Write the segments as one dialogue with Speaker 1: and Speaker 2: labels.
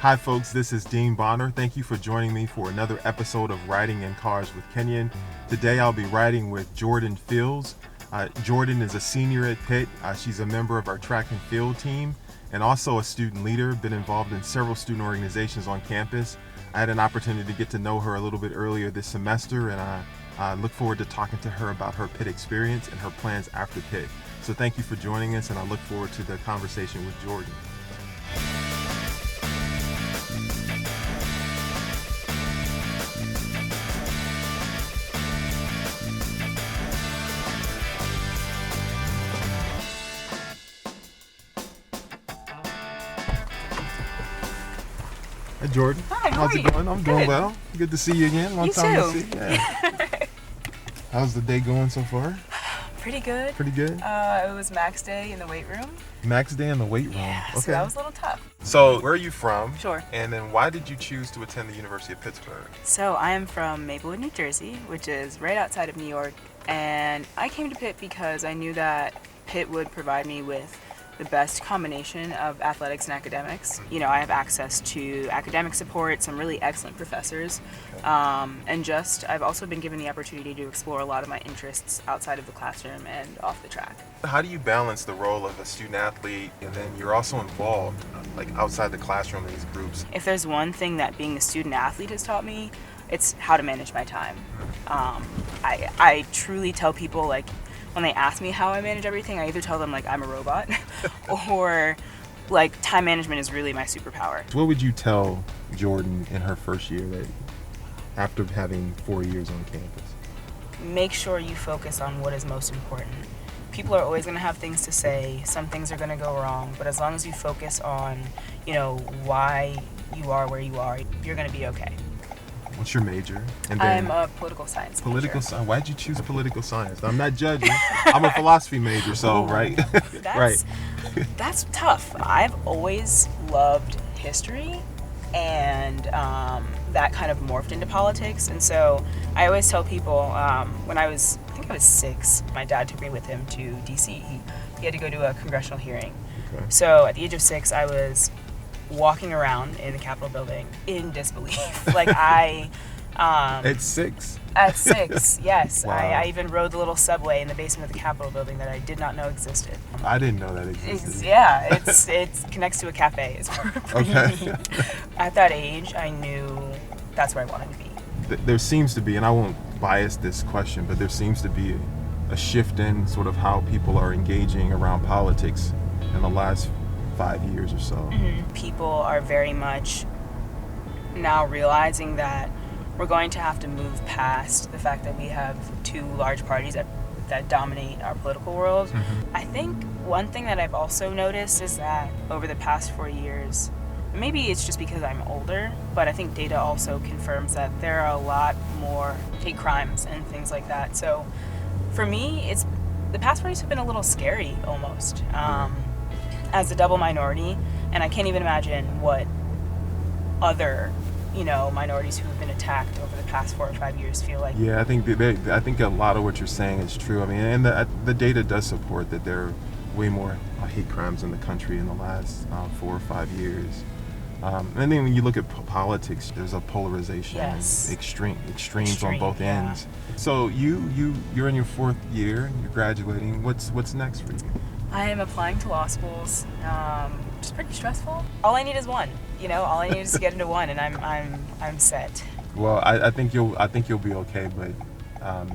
Speaker 1: Hi folks, this is Dean Bonner. Thank you for joining me for another episode of Riding in Cars with Kenyon. Today I'll be riding with Jordan Fields. Jordan is a senior at Pitt. She's a member of our track and field team and also a student leader, been involved in several student organizations on campus. I had an opportunity to get to know her a little bit earlier this semester, and I look forward to talking to her about her Pitt experience and her plans after Pitt. So thank you for joining us, and I look forward to the conversation with Jordan. Hey Jordan.
Speaker 2: Hi,
Speaker 1: how's it going? I'm doing well. Good to see you again. Long time no see. Yeah. How's the day going so far?
Speaker 2: Pretty good.
Speaker 1: Pretty good?
Speaker 2: It was max day in the weight room.
Speaker 1: Max day in the weight room?
Speaker 2: Yeah,
Speaker 1: okay.
Speaker 2: so that was a little tough.
Speaker 1: So where are you from?
Speaker 2: Sure.
Speaker 1: And then why did you choose to attend the University of Pittsburgh?
Speaker 2: So I am from Maplewood, New Jersey, which is right outside of New York. And I came to Pitt because I knew that Pitt would provide me with the best combination of athletics and academics. You know, I have access to academic support, some really excellent professors, and I've also been given the opportunity to explore a lot of my interests outside of the classroom and off the track.
Speaker 1: How do you balance the role of a student athlete and then you're also involved like outside the classroom in these groups?
Speaker 2: If there's one thing that being a student athlete has taught me, it's how to manage my time. I truly tell people, like, when they ask me how I manage everything, I either tell them like I'm a robot or like time management is really my superpower.
Speaker 1: What would you tell Jordan in her first year after having 4 years on campus?
Speaker 2: Make sure you focus on what is most important. People are always going to have things to say. Some things are going to go wrong, but as long as you focus on, why you are where you are, you're going to be okay.
Speaker 1: What's your major? And then
Speaker 2: I'm a political science major.
Speaker 1: Political science. Why'd you choose political science? I'm not judging. I'm a philosophy major, so right. Right.
Speaker 2: That's tough. I've always loved history, and that kind of morphed into politics. And so I always tell people when I think I was 6, my dad took me with him to D.C. He had to go to a congressional hearing.
Speaker 1: Okay.
Speaker 2: So at the age of 6, I was walking around in the Capitol building in disbelief. Like
Speaker 1: At 6?
Speaker 2: At 6, yes.
Speaker 1: Wow.
Speaker 2: I even rode the little subway in the basement of the Capitol building that I did not know existed.
Speaker 1: I didn't know that existed.
Speaker 2: It connects to a cafe. It's
Speaker 1: Okay.
Speaker 2: At that age, I knew that's where I wanted to be.
Speaker 1: There seems to be, and I won't bias this question, but there seems to be a shift in sort of how people are engaging around politics in the last 5 years or so.
Speaker 2: Mm-hmm. People are very much now realizing that we're going to have to move past the fact that we have 2 large parties that dominate our political world.
Speaker 1: Mm-hmm.
Speaker 2: I think one thing that I've also noticed is that over the past 4 years, maybe it's just because I'm older, but I think data also confirms that there are a lot more hate crimes and things like that. So for me, the past 4 years have been a little scary almost. As a double minority, and I can't even imagine what other, minorities who have been attacked over the past 4 or 5 years feel like.
Speaker 1: Yeah, I think a lot of what you're saying is true. I mean, and the data does support that there are way more hate crimes in the country in the last 4 or 5 years. And then when you look at politics, there's a polarization,
Speaker 2: Yes.
Speaker 1: and extremes on both
Speaker 2: yeah.
Speaker 1: ends. So you're in your 4th year, you're graduating. What's next for you?
Speaker 2: I am applying to law schools. It's pretty stressful. All I need is one. All I need is to get into one, and I'm set.
Speaker 1: Well, I think you'll be okay, but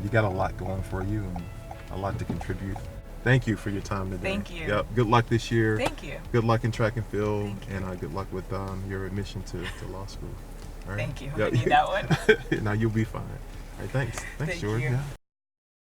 Speaker 1: you got a lot going for you and a lot to contribute. Thank you for your time today.
Speaker 2: Thank you.
Speaker 1: Yep. Good luck this year.
Speaker 2: Thank you.
Speaker 1: Good luck in track and field,
Speaker 2: Thank you.
Speaker 1: and good luck with your admission to law school. All right?
Speaker 2: Thank you.
Speaker 1: Yep.
Speaker 2: I need that one.
Speaker 1: No, you'll be fine. All right, thanks. Thanks,
Speaker 2: Thank
Speaker 1: Jordan.
Speaker 2: you.
Speaker 1: Yeah.